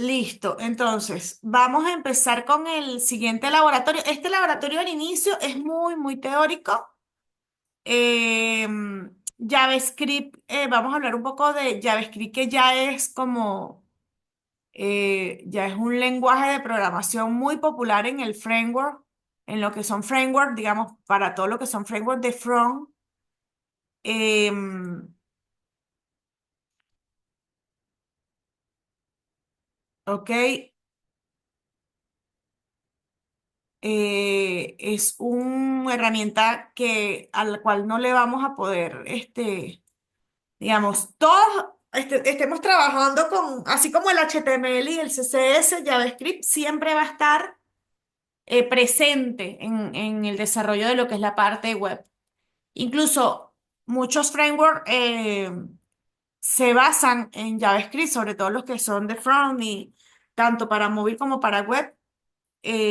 Listo, entonces vamos a empezar con el siguiente laboratorio. Este laboratorio al inicio es muy teórico. JavaScript, vamos a hablar un poco de JavaScript, que ya es como, ya es un lenguaje de programación muy popular en el framework, en lo que son frameworks, digamos, para todo lo que son frameworks de front. Em, ok, es una herramienta a la cual no le vamos a poder, digamos, todos estemos trabajando con, así como el HTML y el CSS, JavaScript siempre va a estar presente en el desarrollo de lo que es la parte web. Incluso muchos frameworks se basan en JavaScript, sobre todo los que son de front y tanto para móvil como para web,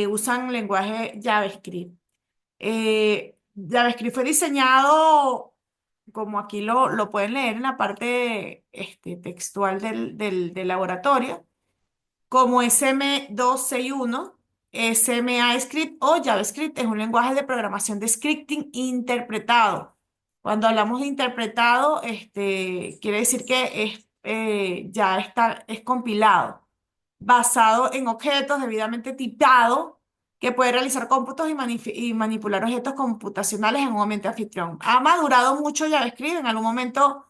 usan lenguaje JavaScript. JavaScript fue diseñado, como aquí lo pueden leer en la parte textual del laboratorio, como SM261, SMA-Script o JavaScript. Es un lenguaje de programación de scripting interpretado. Cuando hablamos de interpretado, quiere decir que ya está, es compilado, basado en objetos debidamente tipados, que puede realizar cómputos y manipular objetos computacionales en un ambiente anfitrión. Ha madurado mucho JavaScript. En algún momento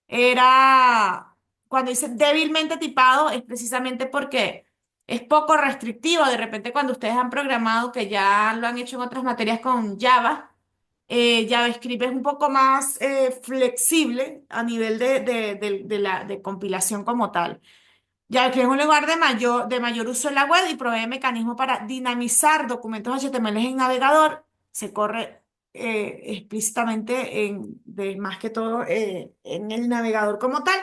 era, cuando dice débilmente tipado, es precisamente porque es poco restrictivo. De repente, cuando ustedes han programado, que ya lo han hecho en otras materias con Java, JavaScript es un poco más flexible a nivel de compilación como tal. Ya que es un lugar de mayor uso en la web y provee mecanismos para dinamizar documentos HTML en navegador. Se corre explícitamente más que todo en el navegador como tal,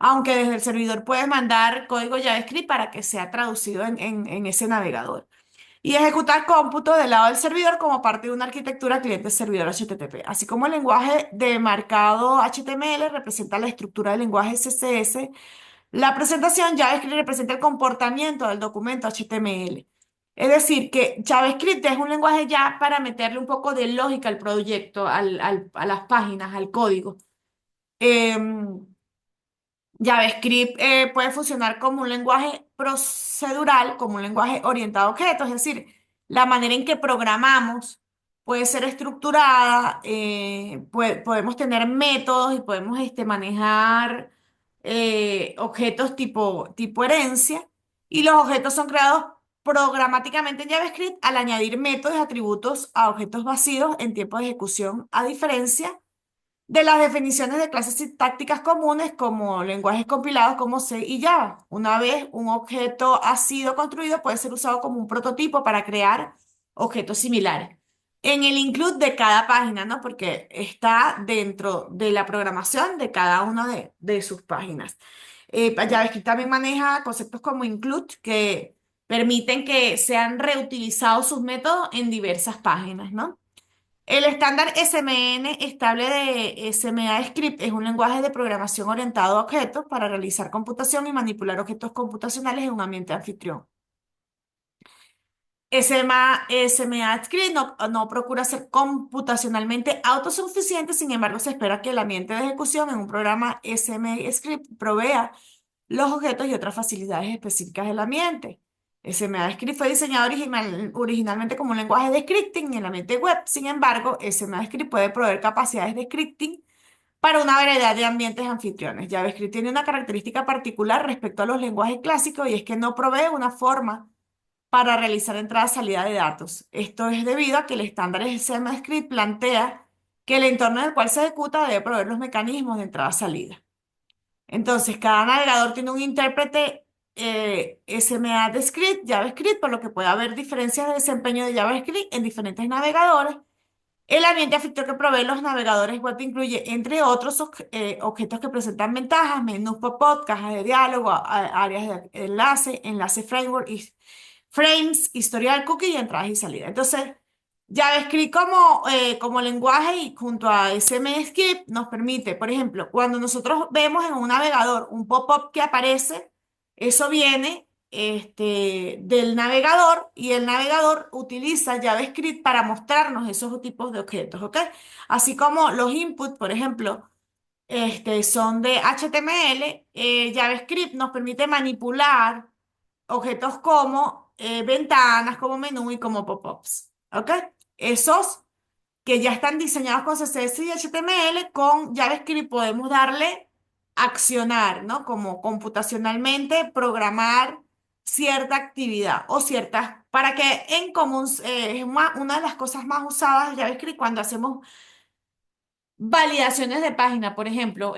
aunque desde el servidor puedes mandar código JavaScript para que sea traducido en ese navegador. Y ejecutar cómputo del lado del servidor como parte de una arquitectura cliente-servidor HTTP. Así como el lenguaje de marcado HTML representa la estructura del lenguaje CSS, la presentación JavaScript representa el comportamiento del documento HTML. Es decir, que JavaScript es un lenguaje ya para meterle un poco de lógica al proyecto, a las páginas, al código. Em, JavaScript puede funcionar como un lenguaje procedural, como un lenguaje orientado a objetos, es decir, la manera en que programamos puede ser estructurada, podemos tener métodos y podemos manejar objetos tipo herencia, y los objetos son creados programáticamente en JavaScript al añadir métodos y atributos a objetos vacíos en tiempo de ejecución, a diferencia de las definiciones de clases sintácticas comunes como lenguajes compilados como C y Java. Una vez un objeto ha sido construido, puede ser usado como un prototipo para crear objetos similares. En el include de cada página, ¿no? Porque está dentro de la programación de cada una de sus páginas. JavaScript también maneja conceptos como include, que permiten que sean reutilizados sus métodos en diversas páginas, ¿no? El estándar SMN estable de SMA-Script es un lenguaje de programación orientado a objetos para realizar computación y manipular objetos computacionales en un ambiente anfitrión. SMA-Script no procura ser computacionalmente autosuficiente. Sin embargo, se espera que el ambiente de ejecución en un programa SMA-Script provea los objetos y otras facilidades específicas del ambiente. SMAScript fue diseñado originalmente como un lenguaje de scripting en el ambiente web. Sin embargo, SMAScript puede proveer capacidades de scripting para una variedad de ambientes anfitriones. JavaScript tiene una característica particular respecto a los lenguajes clásicos, y es que no provee una forma para realizar entrada-salida de datos. Esto es debido a que el estándar SMAScript plantea que el entorno en el cual se ejecuta debe proveer los mecanismos de entrada-salida. Entonces, cada navegador tiene un intérprete SMA de script, JavaScript, por lo que puede haber diferencias de desempeño de JavaScript en diferentes navegadores. El ambiente afecto que provee los navegadores web incluye, entre otros, objetos que presentan ventajas: menús pop-up, cajas de diálogo, áreas de enlace, enlace framework, frames, historial cookie y entradas y salidas. Entonces, JavaScript como lenguaje y junto a SMScript nos permite, por ejemplo, cuando nosotros vemos en un navegador un pop-up que aparece, eso viene del navegador y el navegador utiliza JavaScript para mostrarnos esos tipos de objetos, ¿ok? Así como los inputs, por ejemplo, son de HTML, JavaScript nos permite manipular objetos como ventanas, como menú y como pop-ups, ¿ok? Esos que ya están diseñados con CSS y HTML, con JavaScript podemos darle accionar, ¿no? Como computacionalmente programar cierta actividad o ciertas, para que en común, es una de las cosas más usadas de JavaScript cuando hacemos validaciones de página, por ejemplo,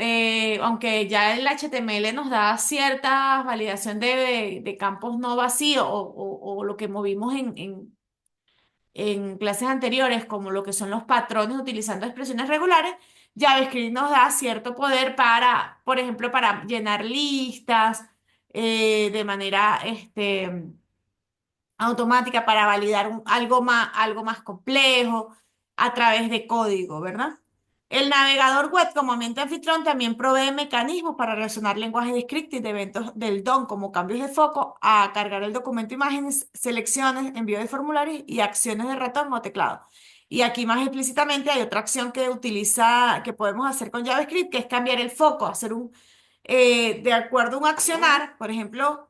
aunque ya el HTML nos da cierta validación de campos no vacíos o lo que movimos en clases anteriores, como lo que son los patrones utilizando expresiones regulares, JavaScript nos da cierto poder para, por ejemplo, para llenar listas de manera automática, para validar algo más complejo a través de código, ¿verdad? El navegador web como ambiente anfitrión también provee mecanismos para relacionar lenguajes de script y de eventos del DOM como cambios de foco, a cargar el documento, imágenes, selecciones, envío de formularios y acciones de ratón o teclado. Y aquí más explícitamente hay otra acción que podemos hacer con JavaScript, que es cambiar el foco, hacer de acuerdo a un accionar, por ejemplo,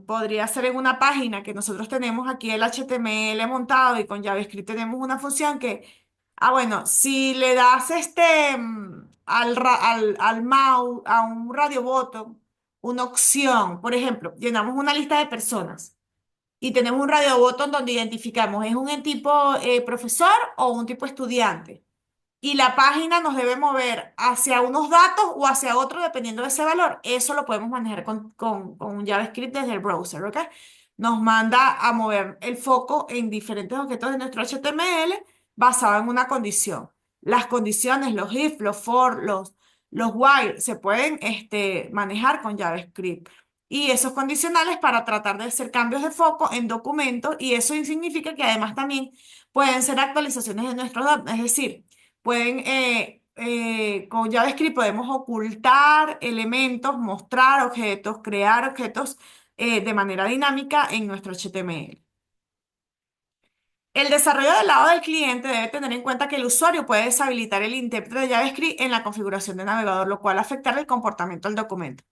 podría ser en una página que nosotros tenemos aquí el HTML montado y con JavaScript tenemos una función que, bueno, si le das al mouse, a un radio botón, una opción, por ejemplo, llenamos una lista de personas y tenemos un radio botón donde identificamos, ¿es un tipo profesor o un tipo estudiante? Y la página nos debe mover hacia unos datos o hacia otros dependiendo de ese valor. Eso lo podemos manejar con un JavaScript desde el browser, ¿ok? Nos manda a mover el foco en diferentes objetos de nuestro HTML basado en una condición. Las condiciones, los if, los for, los while, se pueden manejar con JavaScript. Y esos condicionales para tratar de hacer cambios de foco en documentos, y eso significa que además también pueden ser actualizaciones de nuestros datos, es decir, con JavaScript podemos ocultar elementos, mostrar objetos, crear objetos de manera dinámica en nuestro HTML. El desarrollo del lado del cliente debe tener en cuenta que el usuario puede deshabilitar el intérprete de JavaScript en la configuración del navegador, lo cual afectará el comportamiento del documento.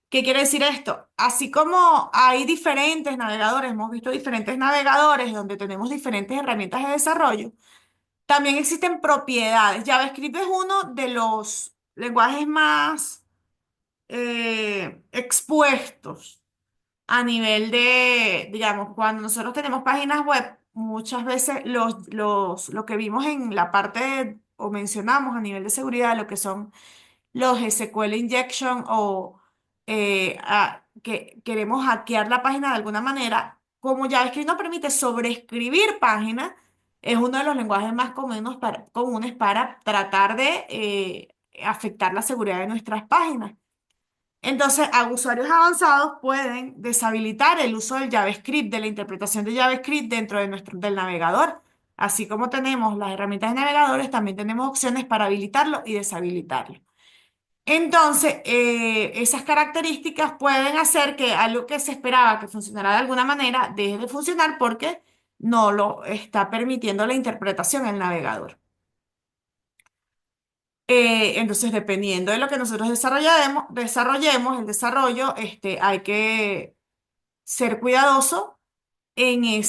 ¿Qué quiere decir esto? Así como hay diferentes navegadores, hemos visto diferentes navegadores donde tenemos diferentes herramientas de desarrollo. También existen propiedades. JavaScript es uno de los lenguajes más expuestos a nivel de, digamos, cuando nosotros tenemos páginas web, muchas veces lo que vimos en la parte o mencionamos a nivel de seguridad, lo que son los SQL injection o que queremos hackear la página de alguna manera, como JavaScript nos permite sobreescribir páginas, es uno de los lenguajes más comunes para tratar de afectar la seguridad de nuestras páginas. Entonces, a usuarios avanzados pueden deshabilitar el uso del JavaScript, de la interpretación de JavaScript dentro del navegador. Así como tenemos las herramientas de navegadores, también tenemos opciones para habilitarlo y deshabilitarlo. Entonces, esas características pueden hacer que algo que se esperaba que funcionara de alguna manera deje de funcionar porque no lo está permitiendo la interpretación en el navegador. Entonces, dependiendo de lo que nosotros desarrollemos el desarrollo, hay que ser cuidadoso en en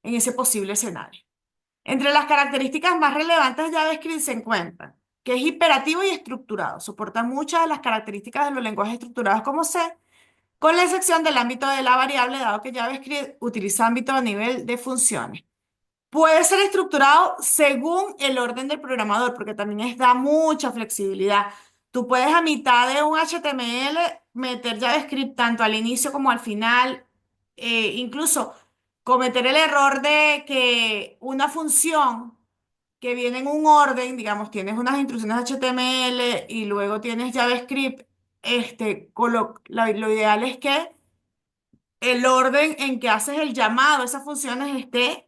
ese posible escenario. Entre las características más relevantes de JavaScript se encuentran que es hiperativo y estructurado. Soporta muchas de las características de los lenguajes estructurados como C, con la excepción del ámbito de la variable, dado que JavaScript utiliza ámbito a nivel de funciones. Puede ser estructurado según el orden del programador, porque también da mucha flexibilidad. Tú puedes a mitad de un HTML meter JavaScript tanto al inicio como al final, incluso cometer el error de que una función que viene en un orden, digamos, tienes unas instrucciones HTML y luego tienes JavaScript, lo ideal es que el orden en que haces el llamado a esas funciones esté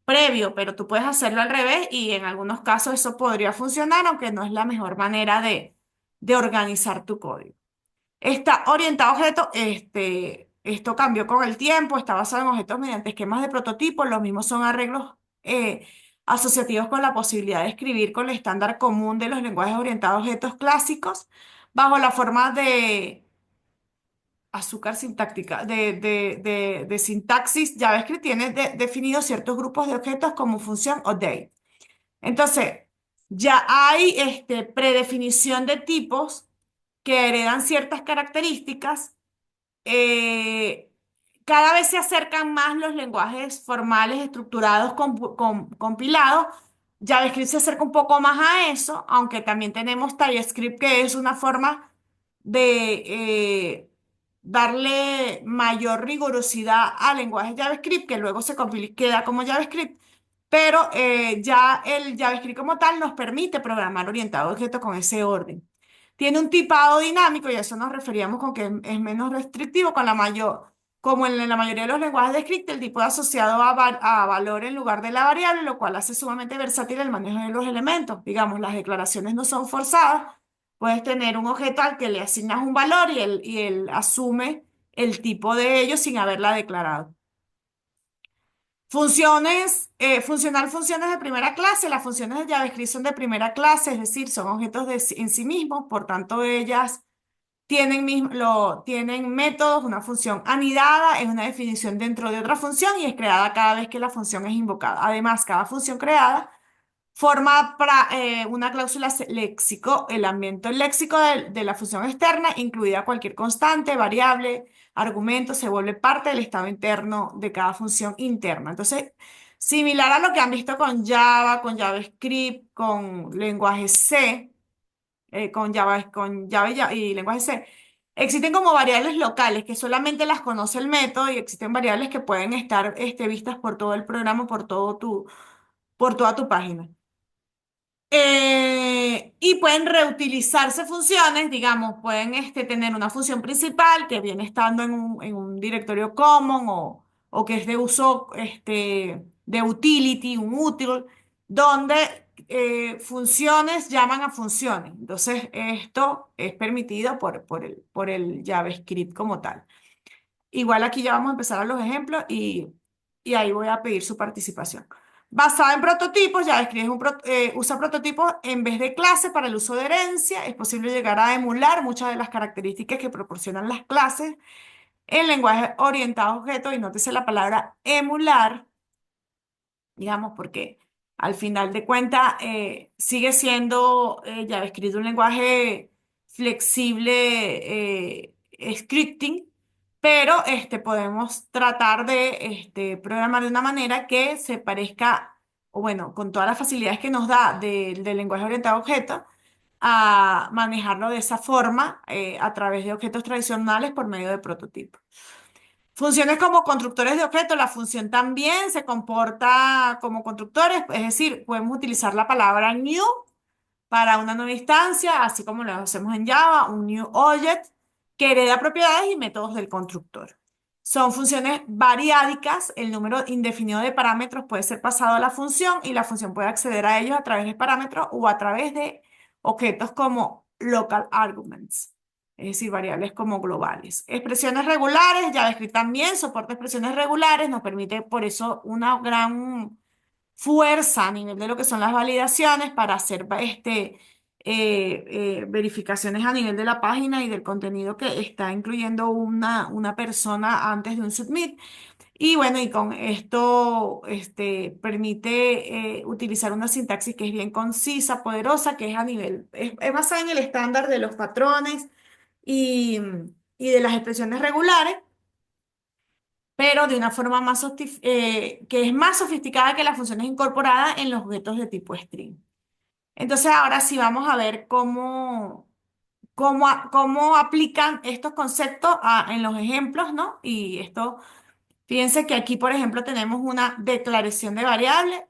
previo, pero tú puedes hacerlo al revés y en algunos casos eso podría funcionar, aunque no es la mejor manera de organizar tu código. Está orientado a objetos, esto cambió con el tiempo, está basado en objetos mediante esquemas de prototipos, los mismos son arreglos asociativos con la posibilidad de escribir con el estándar común de los lenguajes orientados a objetos clásicos, bajo la forma de azúcar sintáctica, de sintaxis. JavaScript tiene definidos ciertos grupos de objetos como función o de. Entonces, ya hay predefinición de tipos que heredan ciertas características. eh, Cada vez se acercan más los lenguajes formales estructurados compilados. JavaScript se acerca un poco más a eso, aunque también tenemos TypeScript, que es una forma de darle mayor rigurosidad al lenguaje JavaScript, que luego queda como JavaScript. Pero ya el JavaScript como tal nos permite programar orientado a objetos con ese orden. Tiene un tipado dinámico y a eso nos referíamos con que es menos restrictivo con la mayor, como en la mayoría de los lenguajes de script, el tipo es asociado a valor en lugar de la variable, lo cual hace sumamente versátil el manejo de los elementos. Digamos, las declaraciones no son forzadas. Puedes tener un objeto al que le asignas un valor y él asume el tipo de ello sin haberla declarado. Funciones de primera clase. Las funciones de JavaScript son de primera clase, es decir, son objetos en sí mismos, por tanto, ellas tienen métodos. Una función anidada es una definición dentro de otra función y es creada cada vez que la función es invocada. Además, cada función creada forma una cláusula léxico, el ambiente léxico de la función externa, incluida cualquier constante, variable, argumento, se vuelve parte del estado interno de cada función interna. Entonces, similar a lo que han visto con Java, con JavaScript, con lenguaje C, con Java y lenguaje C. Existen como variables locales que solamente las conoce el método y existen variables que pueden estar vistas por todo el programa, por toda tu página. Y pueden reutilizarse funciones, digamos, pueden tener una función principal que viene estando en un directorio common o que es de uso de utility, un útil, donde funciones llaman a funciones. Entonces, esto es permitido por el JavaScript como tal. Igual aquí ya vamos a empezar a los ejemplos y ahí voy a pedir su participación. Basada en prototipos, JavaScript usa prototipos en vez de clases para el uso de herencia. Es posible llegar a emular muchas de las características que proporcionan las clases en lenguaje orientado a objetos. Y nótese la palabra emular, digamos, porque al final de cuentas sigue siendo JavaScript un lenguaje flexible, scripting, pero podemos tratar de programar de una manera que se parezca, o bueno, con todas las facilidades que nos da del lenguaje orientado a objetos, a manejarlo de esa forma a través de objetos tradicionales por medio de prototipos. Funciones como constructores de objetos, la función también se comporta como constructores, es decir, podemos utilizar la palabra new para una nueva instancia, así como lo hacemos en Java, un new object que hereda propiedades y métodos del constructor. Son funciones variádicas, el número indefinido de parámetros puede ser pasado a la función y la función puede acceder a ellos a través de parámetros o a través de objetos como local arguments, es decir, variables como globales. Expresiones regulares, JavaScript también soporta expresiones regulares, nos permite por eso una gran fuerza a nivel de lo que son las validaciones para hacer verificaciones a nivel de la página y del contenido que está incluyendo una persona antes de un submit. Y bueno, y con esto permite utilizar una sintaxis que es bien concisa, poderosa, que es es basada en el estándar de los patrones y, y de las expresiones regulares, pero de una forma que es más sofisticada que las funciones incorporadas en los objetos de tipo string. Entonces, ahora sí vamos a ver cómo aplican estos conceptos en los ejemplos, ¿no? Y esto, fíjense que aquí, por ejemplo, tenemos una declaración de variable,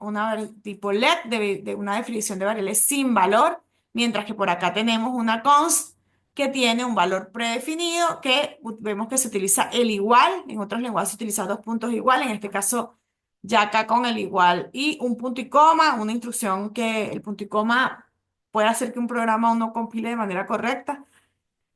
tipo let, de una definición de variable sin valor, mientras que por acá tenemos una const que tiene un valor predefinido que vemos que se utiliza el igual, en otros lenguajes se utiliza dos puntos igual, en este caso ya acá con el igual y un punto y coma, una instrucción que el punto y coma puede hacer que un programa no compile de manera correcta.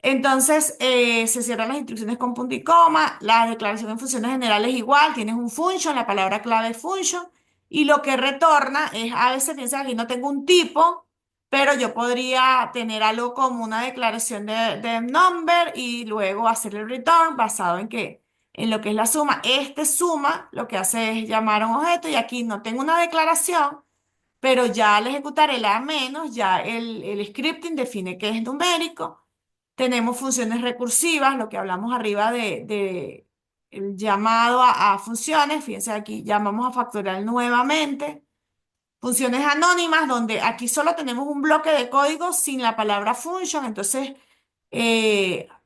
Entonces, se cierran las instrucciones con punto y coma, la declaración en funciones generales igual, tienes un function, la palabra clave es function, y lo que retorna es, a veces piensa que aquí no tengo un tipo, pero yo podría tener algo como una declaración de number y luego hacer el return basado en que, en lo que es la suma. Este suma lo que hace es llamar a un objeto y aquí no tengo una declaración, pero ya al ejecutar el a menos, ya el scripting define que es numérico. Tenemos funciones recursivas, lo que hablamos arriba de el llamado a funciones. Fíjense aquí, llamamos a factorial nuevamente. Funciones anónimas, donde aquí solo tenemos un bloque de código sin la palabra function. Entonces,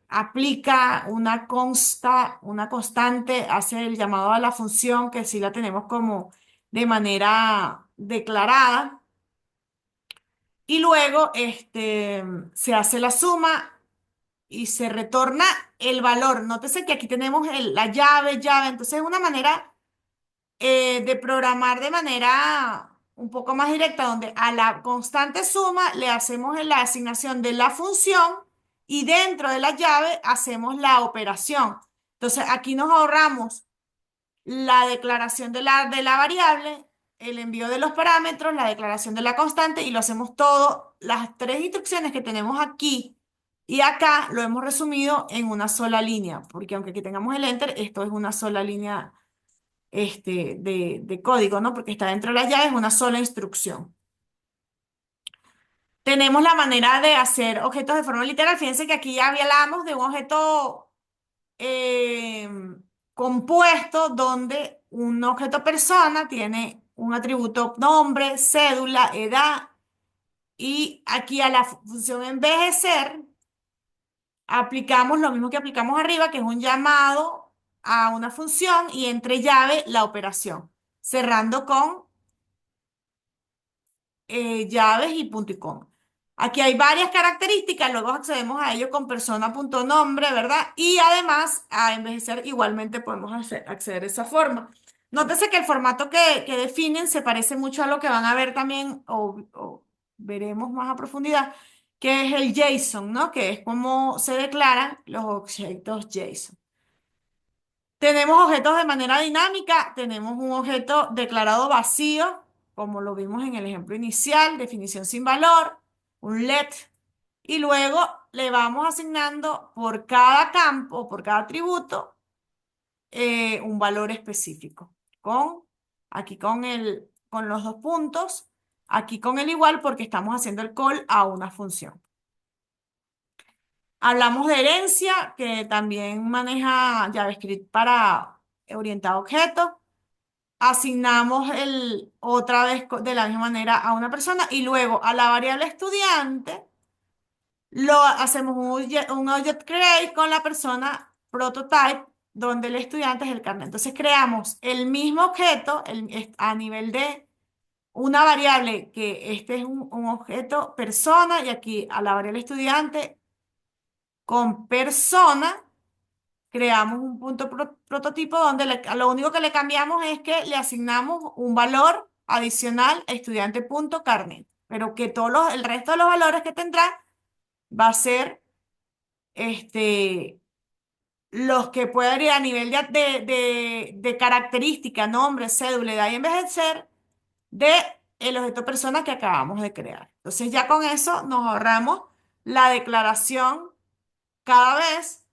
aplica una constante, hace el llamado a la función, que sí la tenemos como de manera declarada. Y luego se hace la suma y se retorna el valor. Nótese que aquí tenemos la llave, entonces es una manera de programar de manera un poco más directa, donde a la constante suma le hacemos la asignación de la función y dentro de la llave hacemos la operación. Entonces aquí nos ahorramos la declaración de la variable, el envío de los parámetros, la declaración de la constante y lo hacemos todo. Las tres instrucciones que tenemos aquí y acá lo hemos resumido en una sola línea, porque aunque aquí tengamos el enter, esto es una sola línea de código, ¿no? Porque está dentro de la llave, es una sola instrucción. Tenemos la manera de hacer objetos de forma literal. Fíjense que aquí ya hablamos de un objeto eh, compuesto donde un objeto persona tiene un atributo nombre, cédula, edad y aquí a la función envejecer aplicamos lo mismo que aplicamos arriba, que es un llamado a una función y entre llave la operación, cerrando con llaves y punto y coma. Aquí hay varias características, luego accedemos a ello con persona.nombre, ¿verdad? Y además a envejecer igualmente podemos acceder de esa forma. Nótese que el formato que definen se parece mucho a lo que van a ver también o veremos más a profundidad, que es el JSON, ¿no? Que es como se declaran los objetos JSON. Tenemos objetos de manera dinámica, tenemos un objeto declarado vacío, como lo vimos en el ejemplo inicial, definición sin valor, un let, y luego le vamos asignando por cada campo, por cada atributo, un valor específico, aquí con los dos puntos, aquí con el igual porque estamos haciendo el call a una función. Hablamos de herencia, que también maneja JavaScript para orientado a objetos. Asignamos otra vez de la misma manera a una persona y luego a la variable estudiante lo hacemos un object create con la persona prototype donde el estudiante es el carnet. Entonces creamos el mismo objeto a nivel de una variable que este es un objeto persona y aquí a la variable estudiante con persona creamos un punto prototipo donde lo único que le cambiamos es que le asignamos un valor adicional a estudiante.carnet, pero que el resto de los valores que tendrá va a ser los que pueden ir a nivel de característica, nombre, cédula, edad y envejecer de el objeto persona que acabamos de crear. Entonces ya con eso nos ahorramos la declaración cada vez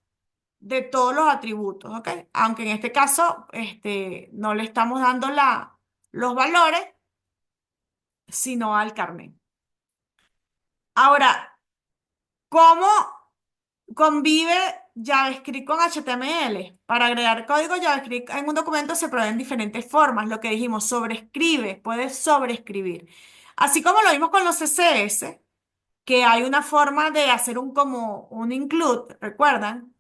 de todos los atributos, ¿ok? Aunque en este caso no le estamos dando los valores, sino al carnet. Ahora, ¿cómo convive JavaScript con HTML? Para agregar código JavaScript en un documento se prueben diferentes formas. Lo que dijimos, sobrescribe, puedes sobreescribir. Así como lo vimos con los CSS, que hay una forma de hacer como un include, ¿recuerdan?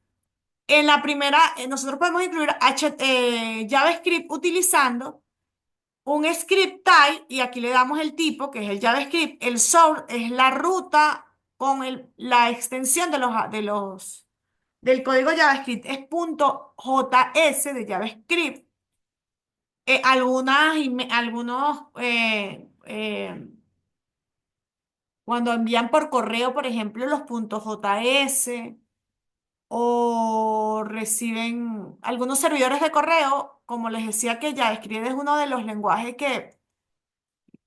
En la primera, nosotros podemos incluir JavaScript utilizando un script type y aquí le damos el tipo, que es el JavaScript. El source es la ruta con la extensión del código JavaScript. Es .js de JavaScript. Algunos, cuando envían por correo, por ejemplo, los .js. o reciben algunos servidores de correo, como les decía que JavaScript es uno de los lenguajes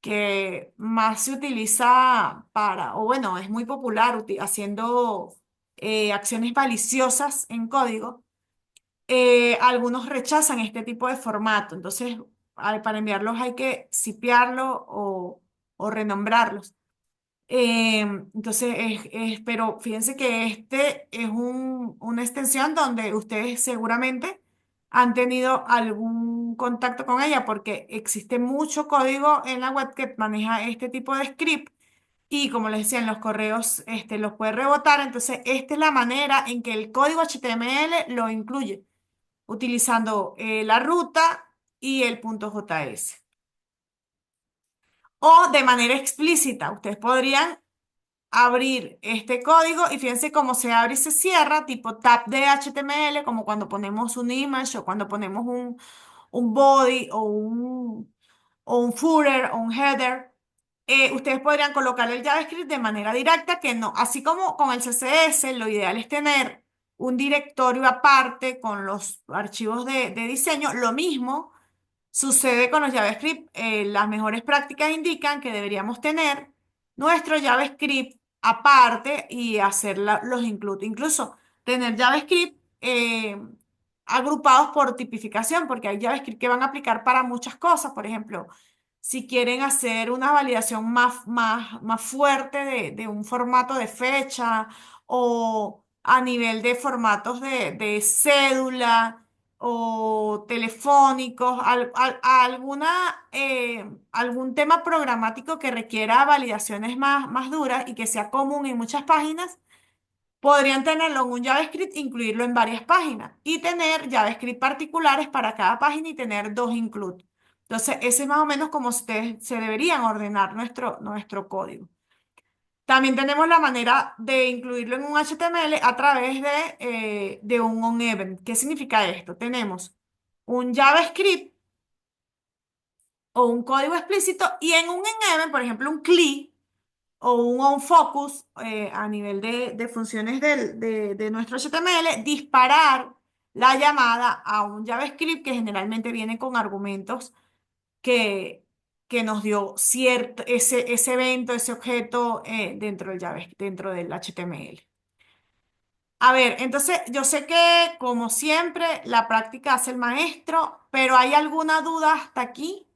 que más se utiliza para, o bueno, es muy popular haciendo acciones maliciosas en código. Algunos rechazan este tipo de formato, entonces para enviarlos hay que sipearlo o renombrarlos. Entonces, pero fíjense que este es una extensión donde ustedes seguramente han tenido algún contacto con ella porque existe mucho código en la web que maneja este tipo de script y como les decía, en los correos los puede rebotar. Entonces, esta es la manera en que el código HTML lo incluye, utilizando la ruta y el punto JS. O de manera explícita, ustedes podrían abrir este código y fíjense cómo se abre y se cierra, tipo tab de HTML, como cuando ponemos un image o cuando ponemos un body o un footer o un header. Ustedes podrían colocar el JavaScript de manera directa, que no, así como con el CSS, lo ideal es tener un directorio aparte con los archivos de diseño, lo mismo. Sucede con los JavaScript. Las mejores prácticas indican que deberíamos tener nuestro JavaScript aparte y hacer los include. Incluso tener JavaScript agrupados por tipificación, porque hay JavaScript que van a aplicar para muchas cosas. Por ejemplo, si quieren hacer una validación más fuerte de un formato de fecha o a nivel de formatos de cédula o telefónicos, algún tema programático que requiera validaciones más duras y que sea común en muchas páginas, podrían tenerlo en un JavaScript, incluirlo en varias páginas y tener JavaScript particulares para cada página y tener dos include. Entonces, ese es más o menos como ustedes se deberían ordenar nuestro código. También tenemos la manera de incluirlo en un HTML a través de un onEvent. ¿Qué significa esto? Tenemos un JavaScript o un código explícito y en un enevent, por ejemplo, un CLI o un onFocus a nivel de funciones de nuestro HTML, disparar la llamada a un JavaScript que generalmente viene con argumentos que, que nos dio ese evento, ese objeto dentro del JavaScript, dentro del HTML. A ver, entonces yo sé que como siempre la práctica hace el maestro, pero ¿hay alguna duda hasta aquí?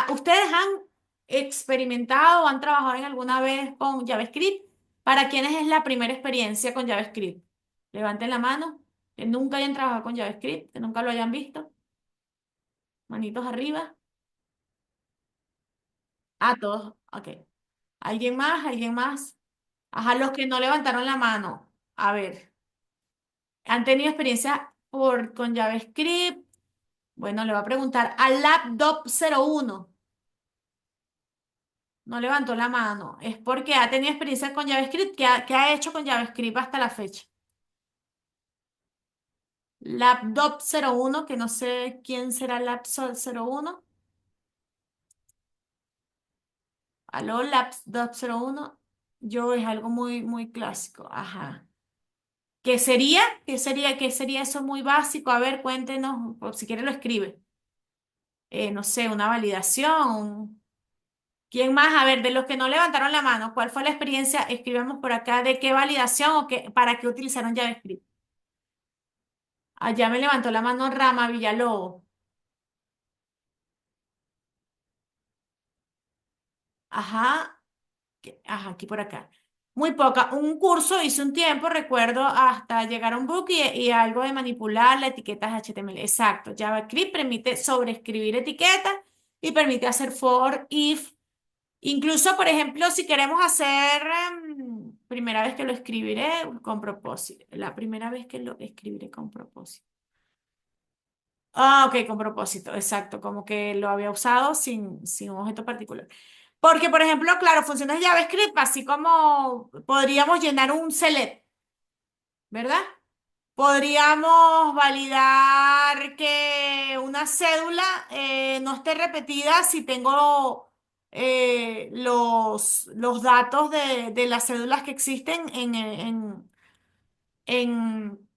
¿Ustedes han experimentado o han trabajado en alguna vez con JavaScript? ¿Para quiénes es la primera experiencia con JavaScript? Levanten la mano, que nunca hayan trabajado con JavaScript, que nunca lo hayan visto. Manitos arriba. Ah, todos. Ok. ¿Alguien más? ¿Alguien más? Ajá, los que no levantaron la mano. A ver, ¿han tenido experiencia con JavaScript? Bueno, le voy a preguntar al Lapdop 01. No levantó la mano. Es porque ha tenido experiencia con JavaScript. ¿Qué ha hecho con JavaScript hasta la fecha? Lapdop 01, que no sé quién será Lapdop 01. Aló, Lapdop 01. Yo es algo muy clásico. Ajá. ¿Qué sería? ¿Qué sería? ¿Qué sería eso muy básico? A ver, cuéntenos, o si quiere lo escribe. No sé, una validación. ¿Quién más? A ver, de los que no levantaron la mano, ¿cuál fue la experiencia? Escribamos por acá de qué validación o para qué utilizaron JavaScript. Allá me levantó la mano Rama Villalobos. Ajá, ajá, aquí por acá. Muy poca. Un curso hice un tiempo, recuerdo, hasta llegar a un book y algo de manipular las etiquetas HTML. Exacto. JavaScript permite sobreescribir etiquetas y permite hacer for, if. Incluso, por ejemplo, si queremos hacer, primera vez que lo escribiré con propósito. La primera vez que lo escribiré con propósito. Ah, ok, con propósito, exacto, como que lo había usado sin un objeto particular. Porque, por ejemplo, claro, funciones de JavaScript, así como podríamos llenar un select, ¿verdad? Podríamos validar que una cédula no esté repetida si tengo los datos de las cédulas que existen en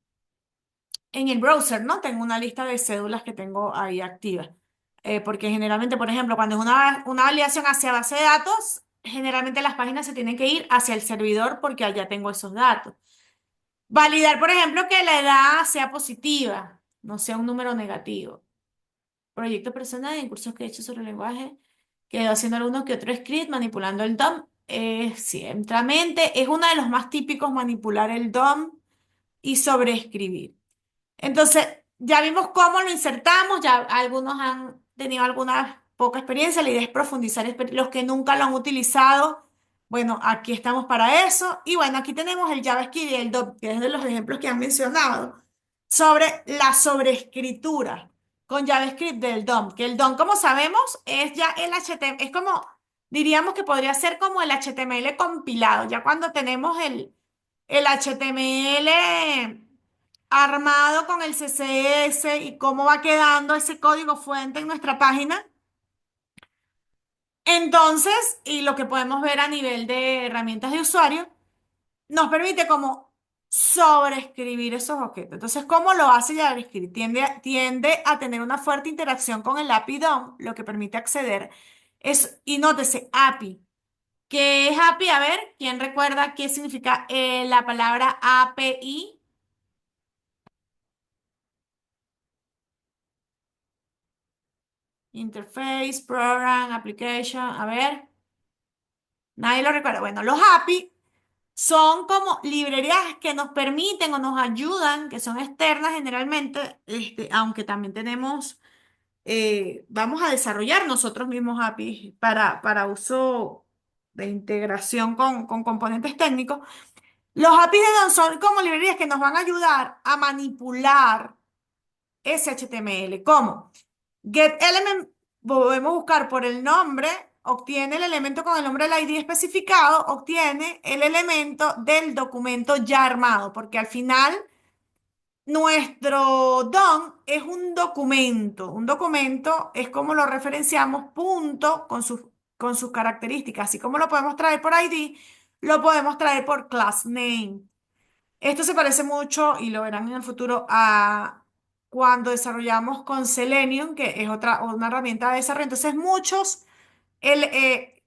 el browser, ¿no? Tengo una lista de cédulas que tengo ahí activas. Porque generalmente, por ejemplo, cuando es una validación hacia base de datos, generalmente las páginas se tienen que ir hacia el servidor porque allá tengo esos datos. Validar, por ejemplo, que la edad sea positiva, no sea un número negativo. Proyecto personal en cursos que he hecho sobre el lenguaje, quedo haciendo algunos que otro script, manipulando el DOM. Ciertamente es uno de los más típicos manipular el DOM y sobreescribir. Entonces, ya vimos cómo lo insertamos, ya algunos han tenido alguna poca experiencia, la idea es profundizar, los que nunca lo han utilizado, bueno, aquí estamos para eso. Y bueno, aquí tenemos el JavaScript y el DOM, que es de los ejemplos que han mencionado, sobre la sobreescritura con JavaScript del DOM, que el DOM, como sabemos, es ya el HTML, es como, diríamos que podría ser como el HTML compilado, ya cuando tenemos el HTML armado con el CSS y cómo va quedando ese código fuente en nuestra página. Entonces, y lo que podemos ver a nivel de herramientas de usuario, nos permite como sobreescribir esos objetos. Entonces, ¿cómo lo hace JavaScript? Tiende a tener una fuerte interacción con el API DOM, lo que permite acceder. Y nótese, API. ¿Qué es API? A ver, ¿quién recuerda qué significa la palabra API? Interface, Program, Application. A ver, nadie lo recuerda. Bueno, los API son como librerías que nos permiten o nos ayudan, que son externas generalmente, aunque también tenemos, vamos a desarrollar nosotros mismos APIs para uso de integración con componentes técnicos. Los APIs de DOM son como librerías que nos van a ayudar a manipular ese HTML. ¿Cómo? GetElement, podemos buscar por el nombre, obtiene el elemento con el nombre del ID especificado, obtiene el elemento del documento ya armado, porque al final nuestro DOM es un documento. Un documento es como lo referenciamos, punto, con sus características. Así como lo podemos traer por ID, lo podemos traer por class name. Esto se parece mucho, y lo verán en el futuro, a cuando desarrollamos con Selenium, que es una herramienta de desarrollo. Entonces,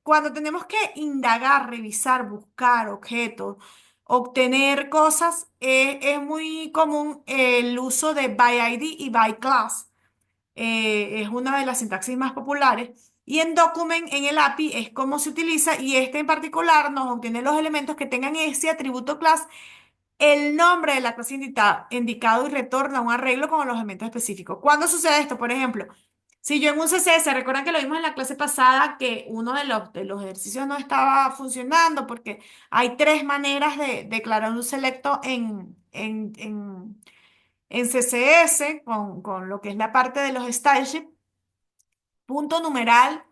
cuando tenemos que indagar, revisar, buscar objetos, obtener cosas, es muy común el uso de by ID y by class. Es una de las sintaxis más populares. Y en Document, en el API, es como se utiliza, y este en particular nos obtiene los elementos que tengan ese atributo class, el nombre de la clase indicado, y retorna un arreglo con los elementos específicos. ¿Cuándo sucede esto? Por ejemplo, si yo en un CSS, recuerdan que lo vimos en la clase pasada, que uno de los ejercicios no estaba funcionando porque hay tres maneras de declarar un selecto en CSS con lo que es la parte de los styleships, punto numeral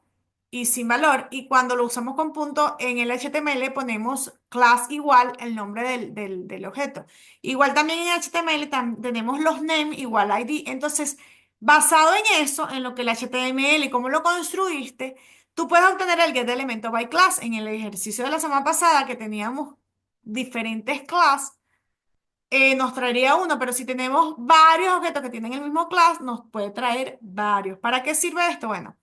y sin valor. Y cuando lo usamos con punto en el HTML ponemos class igual el nombre del objeto. Igual también en HTML tenemos los name igual ID. Entonces, basado en eso, en lo que el HTML y cómo lo construiste, tú puedes obtener el get elemento by class. En el ejercicio de la semana pasada que teníamos diferentes class, nos traería uno, pero si tenemos varios objetos que tienen el mismo class, nos puede traer varios. ¿Para qué sirve esto? Bueno.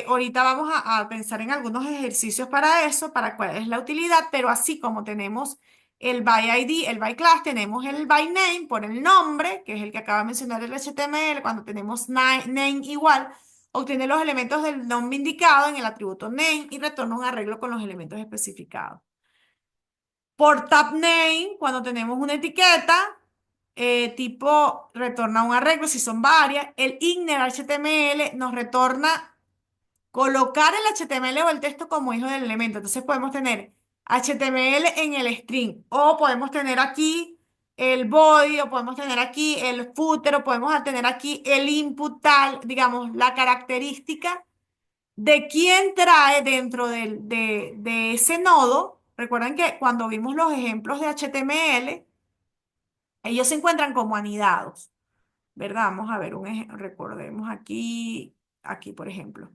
Ahorita vamos a pensar en algunos ejercicios para eso, para cuál es la utilidad, pero así como tenemos el by ID, el by class, tenemos el by name por el nombre, que es el que acaba de mencionar el HTML. Cuando tenemos name igual, obtiene los elementos del nombre indicado en el atributo name y retorna un arreglo con los elementos especificados. Por tab name, cuando tenemos una etiqueta, tipo retorna un arreglo si son varias. El inner HTML nos retorna colocar el HTML o el texto como hijo del elemento. Entonces podemos tener HTML en el string, o podemos tener aquí el body, o podemos tener aquí el footer, o podemos tener aquí el input tal, digamos, la característica de quién trae dentro de ese nodo. Recuerden que cuando vimos los ejemplos de HTML, ellos se encuentran como anidados, ¿verdad? Vamos a ver recordemos aquí, por ejemplo.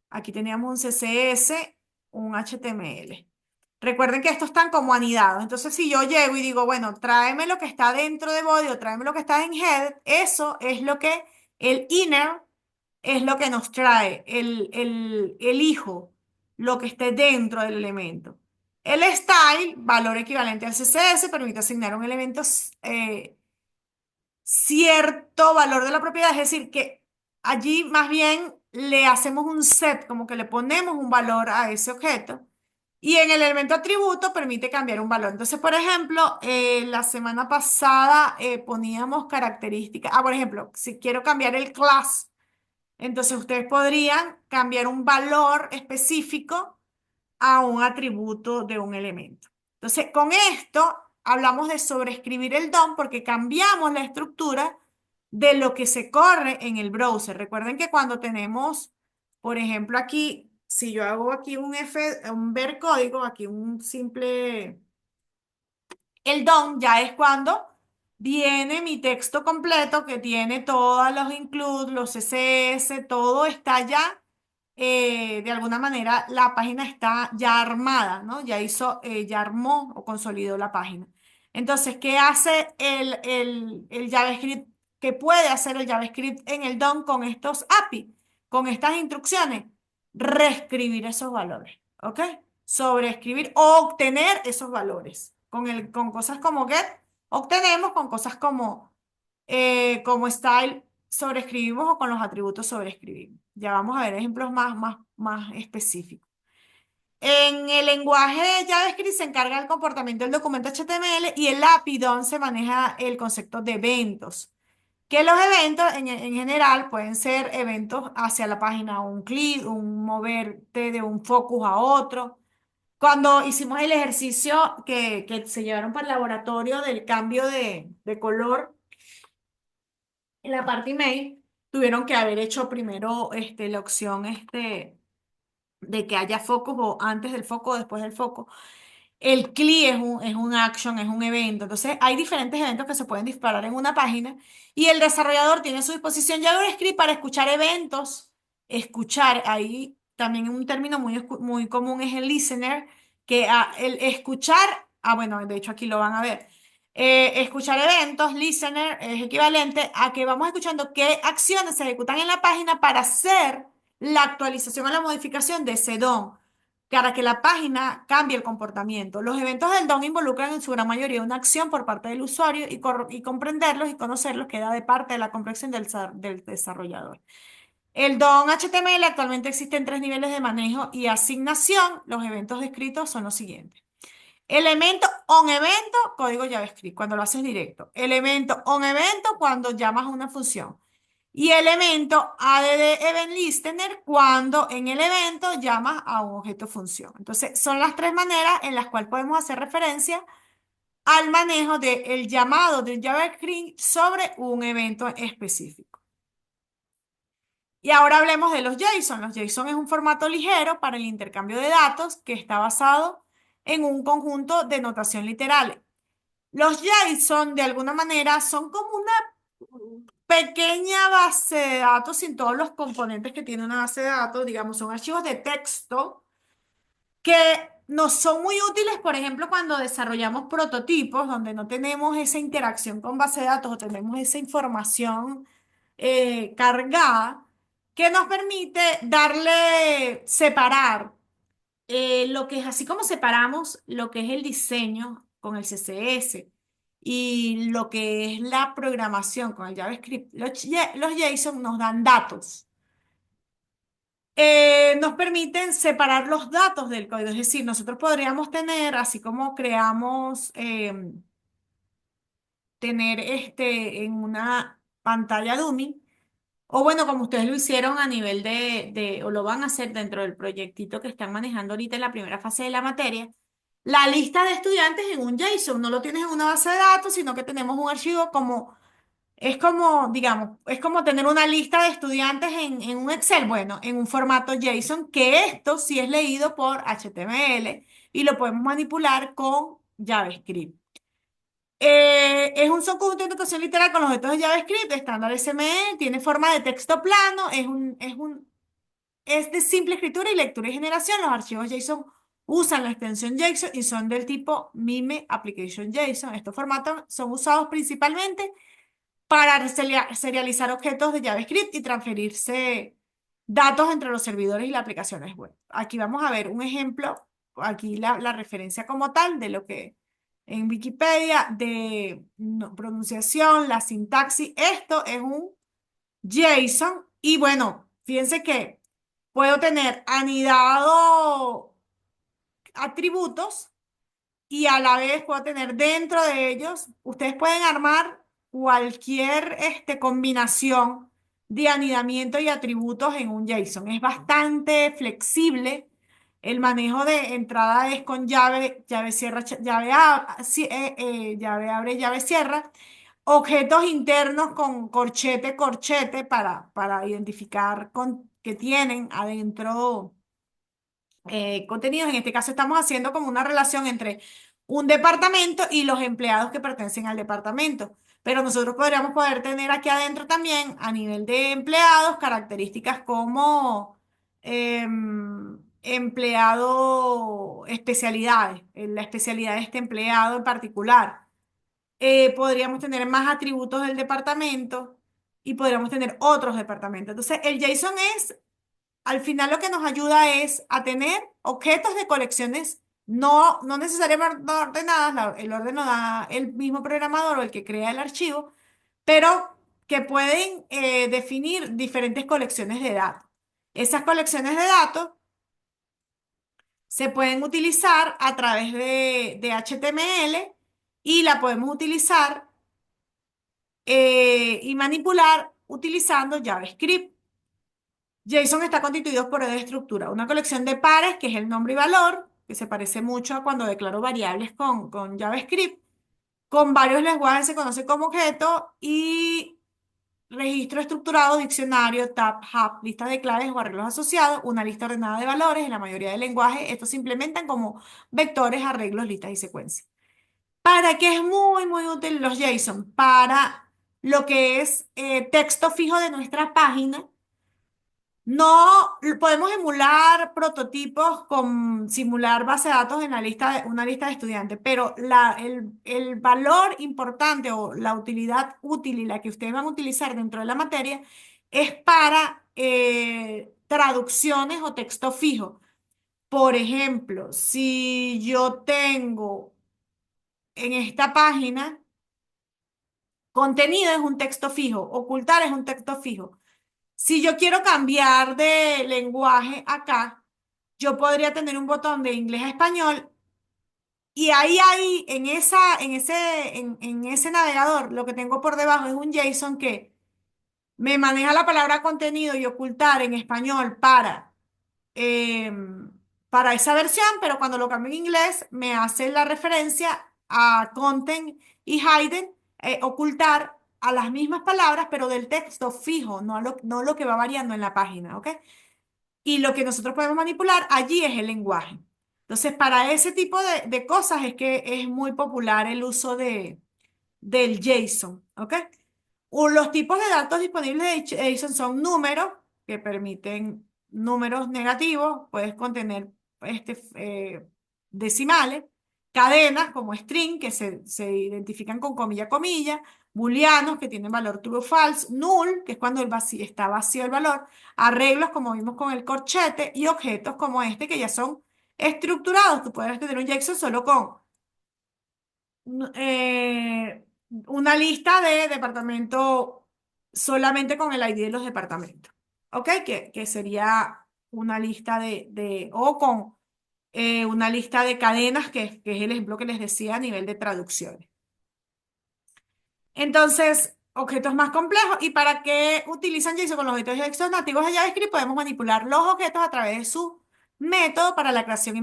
Aquí teníamos un CSS, un HTML. Recuerden que estos están como anidados. Entonces, si yo llego y digo, bueno, tráeme lo que está dentro de body o tráeme lo que está en head, eso es lo que el inner es lo que nos trae, el hijo, lo que esté dentro del elemento. El style, valor equivalente al CSS, permite asignar un elemento cierto valor de la propiedad, es decir, que allí más bien le hacemos un set, como que le ponemos un valor a ese objeto. Y en el elemento atributo permite cambiar un valor. Entonces, por ejemplo, la semana pasada poníamos características. Por ejemplo, si quiero cambiar el class, entonces ustedes podrían cambiar un valor específico a un atributo de un elemento. Entonces, con esto hablamos de sobreescribir el DOM porque cambiamos la estructura de lo que se corre en el browser. Recuerden que cuando tenemos, por ejemplo, aquí, si yo hago aquí un ver código, aquí un simple el DOM ya es cuando viene mi texto completo que tiene todos los includes, los CSS, todo está ya, de alguna manera la página está ya armada, ¿no? Ya hizo, ya armó o consolidó la página. Entonces, ¿qué hace el JavaScript? ¿Qué puede hacer el JavaScript en el DOM con estos API, con estas instrucciones? Reescribir esos valores, ¿ok? Sobreescribir o obtener esos valores. Con cosas como get, obtenemos con cosas como style, sobreescribimos o con los atributos sobreescribimos. Ya vamos a ver ejemplos más específicos. En el lenguaje de JavaScript se encarga del comportamiento del documento HTML y el API donde se maneja el concepto de eventos. Que los eventos en general pueden ser eventos hacia la página, un clic, un moverte de un focus a otro. Cuando hicimos el ejercicio que se llevaron para el laboratorio del cambio de color en la parte email, tuvieron que haber hecho primero la opción de que haya focos o antes del foco o después del foco. El CLI es un action, es un evento. Entonces, hay diferentes eventos que se pueden disparar en una página y el desarrollador tiene a su disposición JavaScript para escuchar eventos. Escuchar, ahí también un término muy común es el listener, que el escuchar, bueno, de hecho aquí lo van a ver. Escuchar eventos, listener, es equivalente a que vamos escuchando qué acciones se ejecutan en la página para hacer la actualización o la modificación de ese DOM para que la página cambie el comportamiento. Los eventos del DOM involucran en su gran mayoría una acción por parte del usuario y comprenderlos y conocerlos queda de parte de la comprensión del desarrollador. El DOM HTML actualmente existen tres niveles de manejo y asignación. Los eventos descritos son los siguientes. Elemento on evento, código JavaScript, cuando lo haces directo. Elemento on evento, cuando llamas a una función. Y elemento add event listener, cuando en el evento llamas a un objeto función. Entonces, son las tres maneras en las cuales podemos hacer referencia al manejo del llamado del JavaScript sobre un evento específico. Y ahora hablemos de los JSON. Los JSON es un formato ligero para el intercambio de datos que está basado en un conjunto de notación literal. Los JSON, de alguna manera, son como una pequeña base de datos sin todos los componentes que tiene una base de datos. Digamos, son archivos de texto que nos son muy útiles, por ejemplo, cuando desarrollamos prototipos donde no tenemos esa interacción con base de datos o tenemos esa información cargada que nos permite separar lo que es así como separamos lo que es el diseño con el CSS y lo que es la programación con el JavaScript. Los JSON nos dan datos. Nos permiten separar los datos del código. Es decir, nosotros podríamos tener, así como creamos, tener en una pantalla dummy, o bueno, como ustedes lo hicieron a nivel o lo van a hacer dentro del proyectito que están manejando ahorita en la primera fase de la materia, la lista de estudiantes en un JSON, no lo tienes en una base de datos, sino que tenemos un archivo es como, digamos, es como tener una lista de estudiantes en un Excel, bueno, en un formato JSON, que esto sí es leído por HTML y lo podemos manipular con JavaScript. Es un subconjunto de notación literal con los objetos de JavaScript, estándar SME, tiene forma de texto plano, es de simple escritura y lectura y generación. Los archivos JSON usan la extensión JSON y son del tipo MIME Application JSON. Estos formatos son usados principalmente para serializar objetos de JavaScript y transferirse datos entre los servidores y las aplicaciones web. Aquí vamos a ver un ejemplo, aquí la referencia como tal de lo que en Wikipedia de pronunciación, la sintaxis. Esto es un JSON y bueno, fíjense que puedo tener anidado atributos y a la vez puedo tener dentro de ellos, ustedes pueden armar cualquier combinación de anidamiento y atributos en un JSON. Es bastante flexible. El manejo de entrada es con llave, llave cierra, llave abre, llave cierra. Objetos internos con corchete, corchete para identificar que tienen adentro contenidos. En este caso estamos haciendo como una relación entre un departamento y los empleados que pertenecen al departamento. Pero nosotros podríamos poder tener aquí adentro también, a nivel de empleados, características como empleado, especialidades, la especialidad de este empleado en particular. Podríamos tener más atributos del departamento y podríamos tener otros departamentos. Entonces, el JSON es al final lo que nos ayuda es a tener objetos de colecciones no necesariamente ordenadas, el orden lo da el mismo programador o el que crea el archivo, pero que pueden definir diferentes colecciones de datos. Esas colecciones de datos se pueden utilizar a través de HTML y la podemos utilizar y manipular utilizando JavaScript. JSON está constituido por dos estructuras, una colección de pares, que es el nombre y valor, que se parece mucho a cuando declaro variables con JavaScript, con varios lenguajes se conoce como objeto, y registro estructurado, diccionario, tab, hub, lista de claves o arreglos asociados, una lista ordenada de valores. En la mayoría de lenguajes, estos se implementan como vectores, arreglos, listas y secuencias. ¿Para qué es muy útil los JSON? Para lo que es texto fijo de nuestra página. No podemos emular prototipos con simular base de datos en una lista de estudiantes, pero el valor importante o la utilidad útil y la que ustedes van a utilizar dentro de la materia es para traducciones o texto fijo. Por ejemplo, si yo tengo en esta página contenido es un texto fijo, ocultar es un texto fijo. Si yo quiero cambiar de lenguaje acá, yo podría tener un botón de inglés a español y ahí en ese navegador, lo que tengo por debajo es un JSON que me maneja la palabra contenido y ocultar en español para esa versión, pero cuando lo cambio en inglés me hace la referencia a content y hidden, ocultar a las mismas palabras, pero del texto fijo, no lo que va variando en la página, ¿ok? Y lo que nosotros podemos manipular allí es el lenguaje. Entonces, para ese tipo de cosas es que es muy popular el uso del JSON, ¿ok? Los tipos de datos disponibles de JSON son números, que permiten números negativos, puedes contener decimales, cadenas como string, que se identifican con comilla, comilla, booleanos, que tienen valor true o false, null, que es cuando está vacío el valor, arreglos, como vimos con el corchete, y objetos como este, que ya son estructurados. Tú puedes tener un JSON solo con una lista de departamentos solamente con el ID de los departamentos. ¿Ok? Que sería una lista o con una lista de cadenas, que es el ejemplo que les decía a nivel de traducciones. Entonces, objetos más complejos. ¿Y para qué utilizan JSON con los objetos JSON nativos de JavaScript? Podemos manipular los objetos a través de su método para la creación y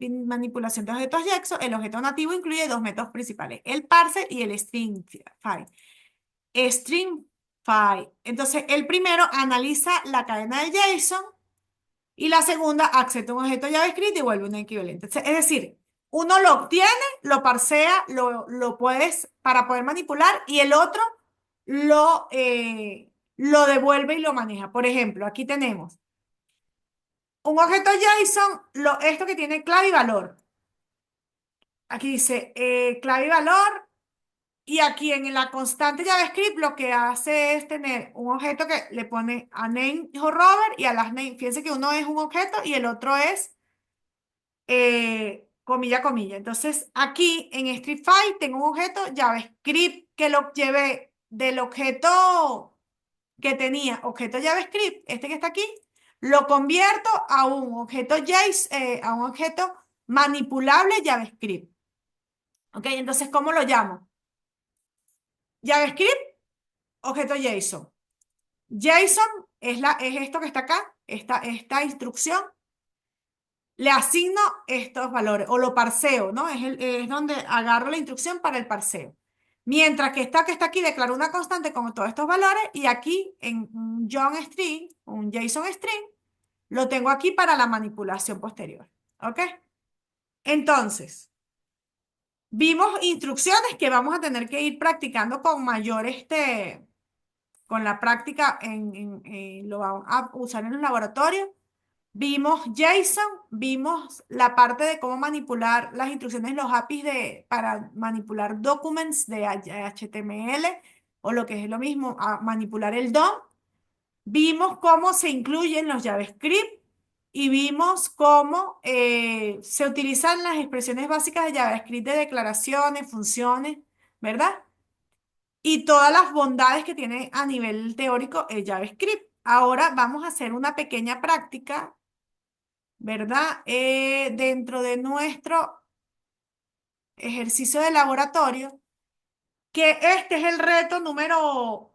manipulación de objetos JSON. El objeto nativo incluye dos métodos principales, el parser y el stringify. Stringify. Entonces, el primero analiza la cadena de JSON y la segunda acepta un objeto JavaScript y vuelve un equivalente. Es decir, uno lo obtiene, lo parsea, lo puedes para poder manipular y el otro lo devuelve y lo maneja. Por ejemplo, aquí tenemos Un objeto JSON, esto que tiene clave y valor. Aquí dice clave y valor. Y aquí en la constante JavaScript lo que hace es tener un objeto que le pone a name o Robert y a last name. Fíjense que uno es un objeto y el otro es comilla, comilla. Entonces, aquí en Streetfy tengo un objeto JavaScript que lo llevé del objeto que tenía, objeto JavaScript, este que está aquí, lo convierto a un objeto JSON, a un objeto manipulable JavaScript. ¿Ok? Entonces, ¿cómo lo llamo? JavaScript, objeto JSON. JSON es esto que está acá, esta instrucción. Le asigno estos valores o lo parseo, ¿no? Es donde agarro la instrucción para el parseo. Mientras que esta que está aquí declaro una constante con todos estos valores y aquí en un John string, un JSON string, lo tengo aquí para la manipulación posterior. ¿Ok? Entonces, vimos instrucciones que vamos a tener que ir practicando con mayor, con la práctica lo vamos a usar en el laboratorio. Vimos JSON, vimos la parte de cómo manipular las instrucciones, los APIs para manipular documents de HTML o lo que es lo mismo, manipular el DOM. Vimos cómo se incluyen los JavaScript y vimos cómo se utilizan las expresiones básicas de JavaScript de declaraciones, funciones, ¿verdad? Y todas las bondades que tiene a nivel teórico el JavaScript. Ahora vamos a hacer una pequeña práctica, ¿verdad? Dentro de nuestro ejercicio de laboratorio, que este es el reto número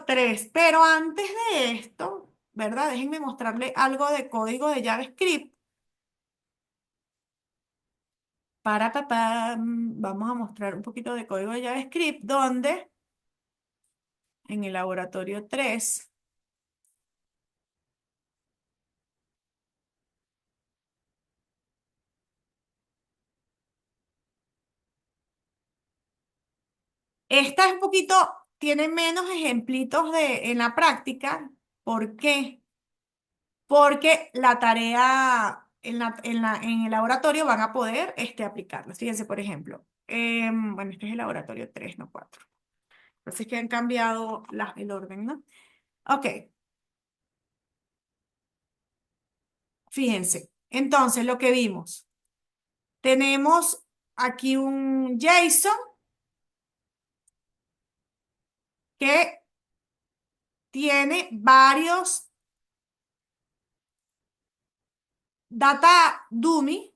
3. Pero antes de esto, ¿verdad? Déjenme mostrarle algo de código de JavaScript. Vamos a mostrar un poquito de código de JavaScript, donde en el laboratorio 3. Esta es un poquito, tiene menos ejemplitos en la práctica. ¿Por qué? Porque la tarea en el laboratorio van a poder aplicarla. Fíjense, por ejemplo, bueno, este es el laboratorio 3 no 4. Entonces que han cambiado el orden, ¿no? Ok, fíjense. Entonces, lo que vimos, tenemos aquí un JSON que tiene varios data dummy,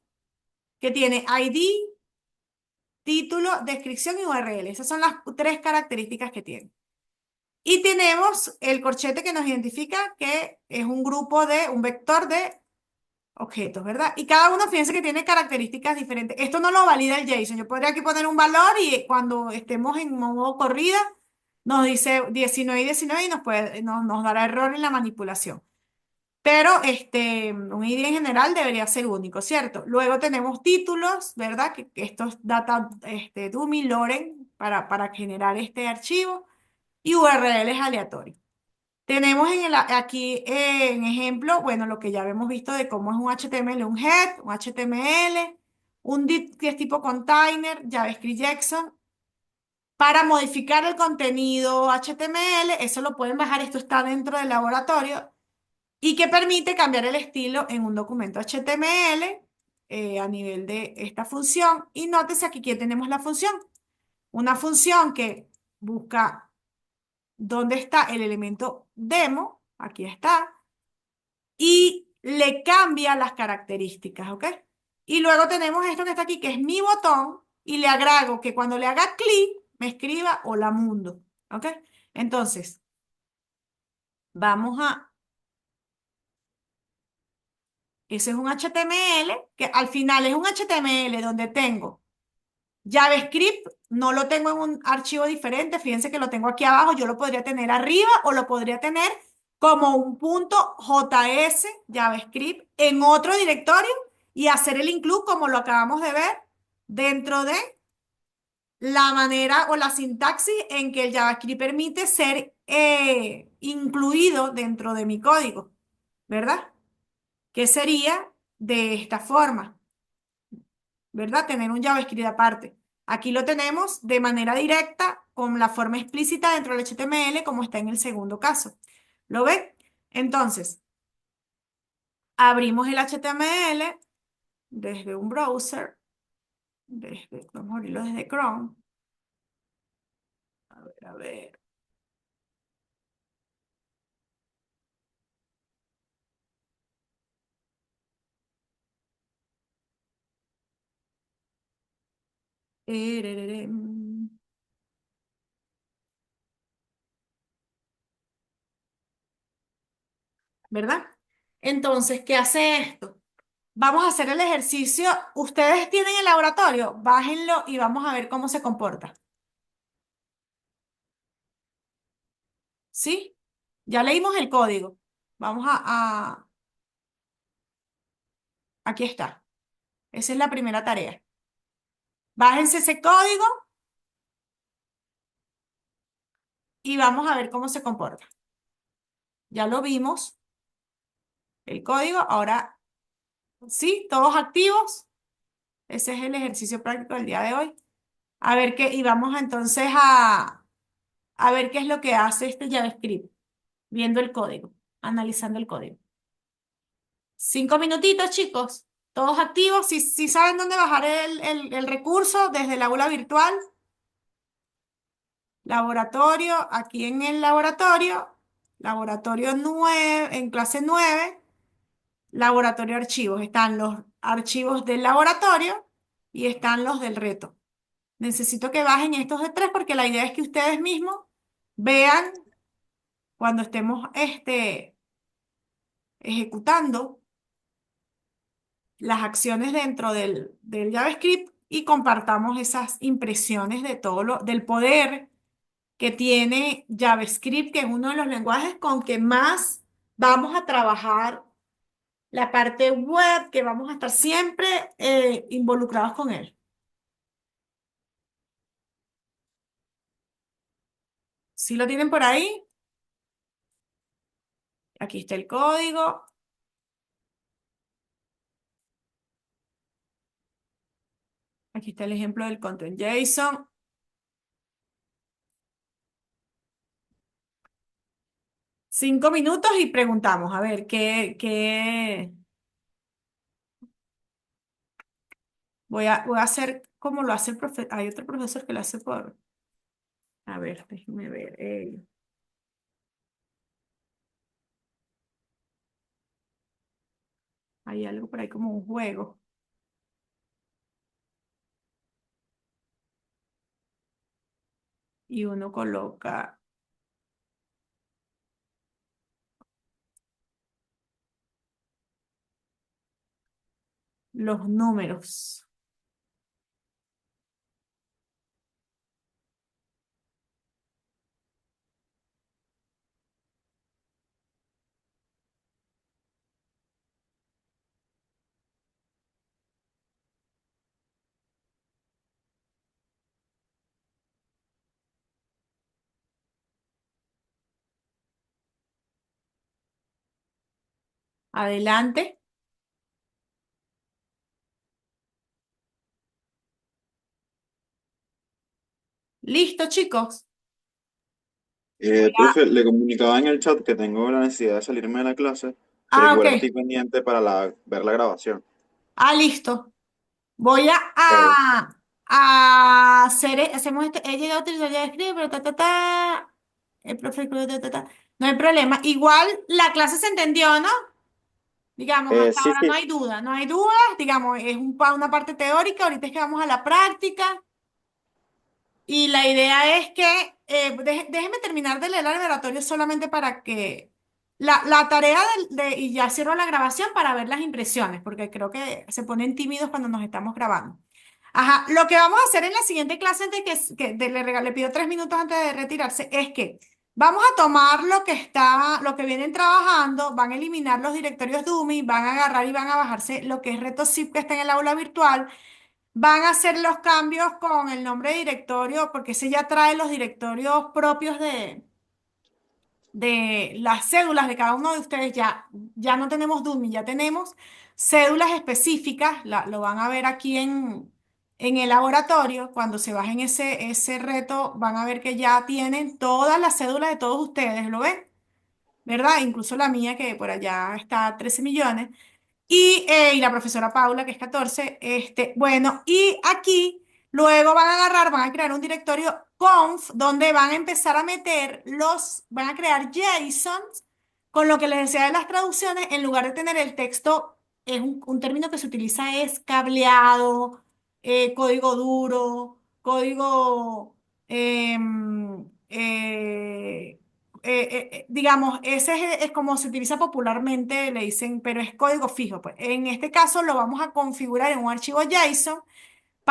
que tiene ID, título, descripción y URL. Esas son las tres características que tiene. Y tenemos el corchete que nos identifica que es un vector de objetos, ¿verdad? Y cada uno, fíjense que tiene características diferentes. Esto no lo valida el JSON. Yo podría aquí poner un valor y cuando estemos en modo corrida, nos dice 19 y 19 y nos dará error en la manipulación. Pero un ID en general debería ser único, ¿cierto? Luego tenemos títulos, ¿verdad? Que esto es data dummy, Loren, para generar este archivo y URLs aleatorios. Tenemos aquí en ejemplo, bueno, lo que ya hemos visto de cómo es un HTML, un head, un HTML, un div que es tipo container, JavaScript JSON. Para modificar el contenido HTML, eso lo pueden bajar, esto está dentro del laboratorio, y que permite cambiar el estilo en un documento HTML a nivel de esta función. Y nótese aquí que tenemos la función. Una función que busca dónde está el elemento demo, aquí está, y le cambia las características, ¿ok? Y luego tenemos esto que está aquí, que es mi botón, y le agrego que cuando le haga clic, me escriba hola mundo, ¿ok? Entonces, vamos a, ese es un HTML, que al final es un HTML donde tengo JavaScript, no lo tengo en un archivo diferente, fíjense que lo tengo aquí abajo, yo lo podría tener arriba o lo podría tener como un punto JS JavaScript en otro directorio y hacer el include como lo acabamos de ver dentro de la manera o la sintaxis en que el JavaScript permite ser incluido dentro de mi código, ¿verdad? que sería de esta forma, ¿verdad? Tener un JavaScript aparte. Aquí lo tenemos de manera directa con la forma explícita dentro del HTML como está en el segundo caso. ¿Lo ven? Entonces, abrimos el HTML desde un browser, vamos a abrirlo desde Chrome. A ver. Erererem, ¿verdad? Entonces, ¿qué hace esto? Vamos a hacer el ejercicio. Ustedes tienen el laboratorio, bájenlo y vamos a ver cómo se comporta. ¿Sí? Ya leímos el código. Vamos aquí está. Esa es la primera tarea. Bájense ese código y vamos a ver cómo se comporta. Ya lo vimos, el código. Ahora, sí, todos activos. Ese es el ejercicio práctico del día de hoy. A ver qué, y vamos entonces a ver qué es lo que hace este JavaScript, viendo el código, analizando el código. 5 minutitos, chicos. Todos activos. Si saben dónde bajar el recurso desde el aula virtual, laboratorio, aquí en el laboratorio, laboratorio 9, en clase 9, laboratorio archivos. Están los archivos del laboratorio y están los del reto. Necesito que bajen estos de tres porque la idea es que ustedes mismos vean cuando estemos ejecutando las acciones dentro del JavaScript y compartamos esas impresiones de del poder que tiene JavaScript, que es uno de los lenguajes con que más vamos a trabajar la parte web, que vamos a estar siempre involucrados con él. Si lo tienen por ahí, aquí está el código, aquí está el ejemplo del content JSON. 5 minutos y preguntamos, a ver, voy a hacer como lo hace el profesor. Hay otro profesor que lo hace por, a ver, déjenme ver. Hay algo por ahí como un juego y uno coloca los números. Adelante. Listo, chicos. Voy a... Profe, le comunicaba en el chat que tengo la necesidad de salirme de la clase, pero Ah, ok. igual estoy pendiente para ver la grabación. Ah, listo. Voy Eh, a hacer, hacemos este, he llegado a utilizar JavaScript, pero el profe, no hay problema. Igual la clase se entendió, ¿no? Digamos, hasta sí, ahora no sí, hay duda, no hay dudas, digamos, es una parte teórica, ahorita es que vamos a la práctica. Y la idea es que, déjeme terminar de leer el laboratorio solamente para que la tarea y ya cierro la grabación para ver las impresiones, porque creo que se ponen tímidos cuando nos estamos grabando. Ajá, lo que vamos a hacer en la siguiente clase, antes le pido 3 minutos antes de retirarse, es que vamos a tomar lo que vienen trabajando, van a eliminar los directorios dummy, van a agarrar y van a bajarse lo que es RetoZip que está en el aula virtual. Van a hacer los cambios con el nombre de directorio, porque ese ya trae los directorios propios de las cédulas de cada uno de ustedes, ya no tenemos dummy, ya tenemos cédulas específicas, lo van a ver aquí en el laboratorio, cuando se bajen ese reto, van a ver que ya tienen todas las cédulas de todos ustedes, ¿lo ven? ¿Verdad? Incluso la mía, que por allá está a 13 millones. Y la profesora Paula, que es 14 bueno, y aquí luego van a agarrar, van a crear un directorio conf donde van a empezar a meter van a crear JSONs con lo que les decía de las traducciones, en lugar de tener el texto, es un término que se utiliza es cableado, código duro, código, em, digamos, ese es como se utiliza popularmente, le dicen, pero es código fijo. Pues en este caso lo vamos a configurar en un archivo JSON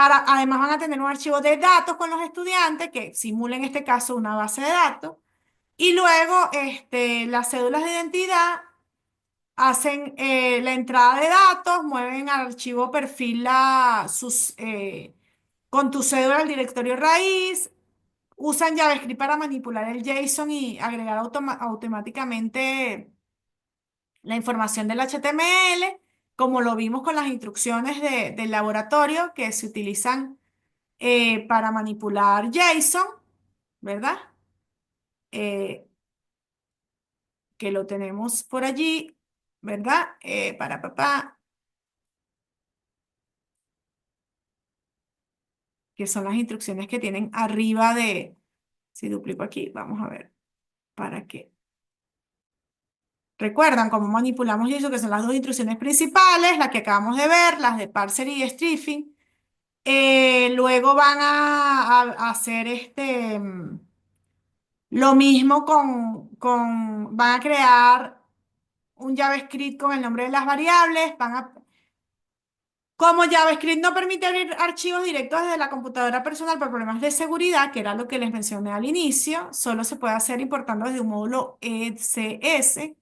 además van a tener un archivo de datos con los estudiantes que simula en este caso una base de datos. Y luego las cédulas de identidad hacen la entrada de datos, mueven al archivo perfil con tu cédula al directorio raíz. Usan JavaScript para manipular el JSON y agregar automáticamente la información del HTML, como lo vimos con las instrucciones del laboratorio que se utilizan para manipular JSON, ¿verdad? Eh, que lo tenemos por allí, ¿verdad? Para papá, que son las instrucciones que tienen arriba si duplico aquí, vamos a ver, para qué. Recuerdan cómo manipulamos JSON, que son las dos instrucciones principales, las que acabamos de ver, las de parser y strifing. Luego van a hacer lo mismo van a crear un JavaScript con el nombre de las variables, como JavaScript no permite abrir archivos directos desde la computadora personal por problemas de seguridad, que era lo que les mencioné al inicio, solo se puede hacer importando desde un módulo ECS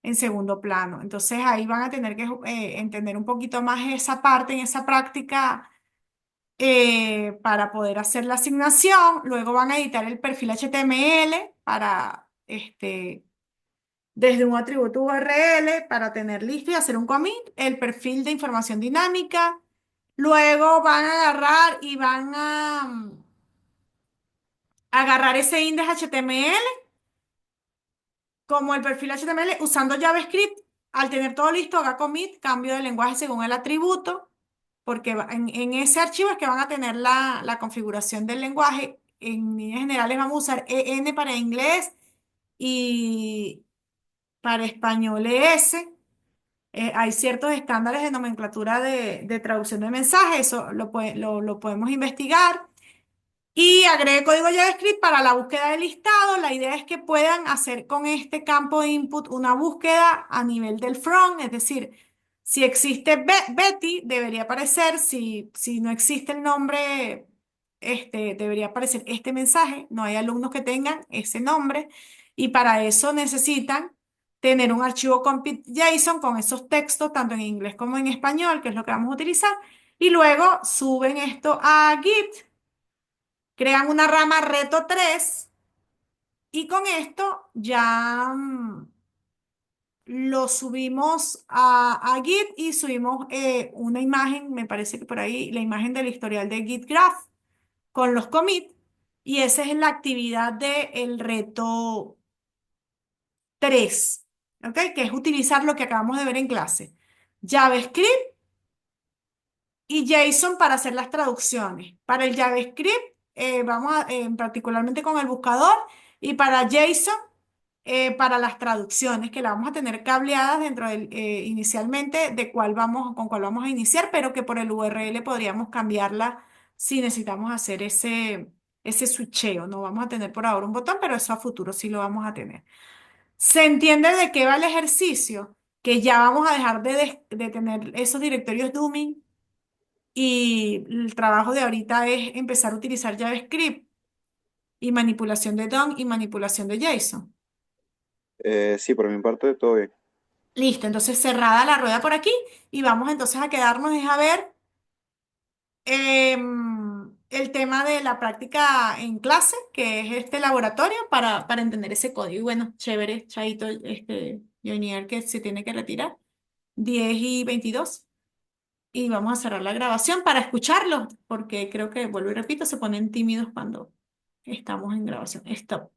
en segundo plano. Entonces ahí van a tener que entender un poquito más esa parte en esa práctica para poder hacer la asignación. Luego van a editar el perfil HTML para desde un atributo URL para tener listo y hacer un commit, el perfil de información dinámica. Luego van a agarrar y van a agarrar ese index HTML como el perfil HTML usando JavaScript. Al tener todo listo, haga commit, cambio de lenguaje según el atributo, porque en ese archivo es que van a tener la configuración del lenguaje. En líneas generales vamos a usar EN para inglés y para español ES. Hay ciertos estándares de nomenclatura de traducción de mensajes, eso lo podemos investigar. Y agregue código JavaScript para la búsqueda de listado. La idea es que puedan hacer con este campo de input una búsqueda a nivel del front, es decir, si existe Betty, debería aparecer, si no existe el nombre, debería aparecer este mensaje. No hay alumnos que tengan ese nombre y para eso necesitan tener un archivo compit JSON con esos textos, tanto en inglés como en español, que es lo que vamos a utilizar, y luego suben esto a Git, crean una rama reto 3 y con esto ya lo subimos a Git y subimos una imagen, me parece que por ahí, la imagen del historial de Git Graph con los commits y esa es la actividad del reto 3, ¿ok? Que es utilizar lo que acabamos de ver en clase. JavaScript y JSON para hacer las traducciones. Para el JavaScript, particularmente con el buscador, y para JSON, para las traducciones, que la vamos a tener cableadas inicialmente con cuál vamos a iniciar, pero que por el URL podríamos cambiarla si necesitamos hacer ese switcheo. No vamos a tener por ahora un botón, pero eso a futuro sí lo vamos a tener. ¿Se entiende de qué va el ejercicio? Que ya vamos a dejar de tener esos directorios Dooming y el trabajo de ahorita es empezar a utilizar JavaScript y manipulación de DOM y manipulación de JSON. Sí, por mi parte, todo bien. Listo, entonces cerrada la rueda por aquí y vamos entonces a quedarnos es a ver el tema de la práctica en clase, que es este laboratorio, para entender ese código. Y bueno, chévere, Chaito, Jonier, que se tiene que retirar. 10:22. Y vamos a cerrar la grabación para escucharlo, porque creo que, vuelvo y repito, se ponen tímidos cuando estamos en grabación. Stop.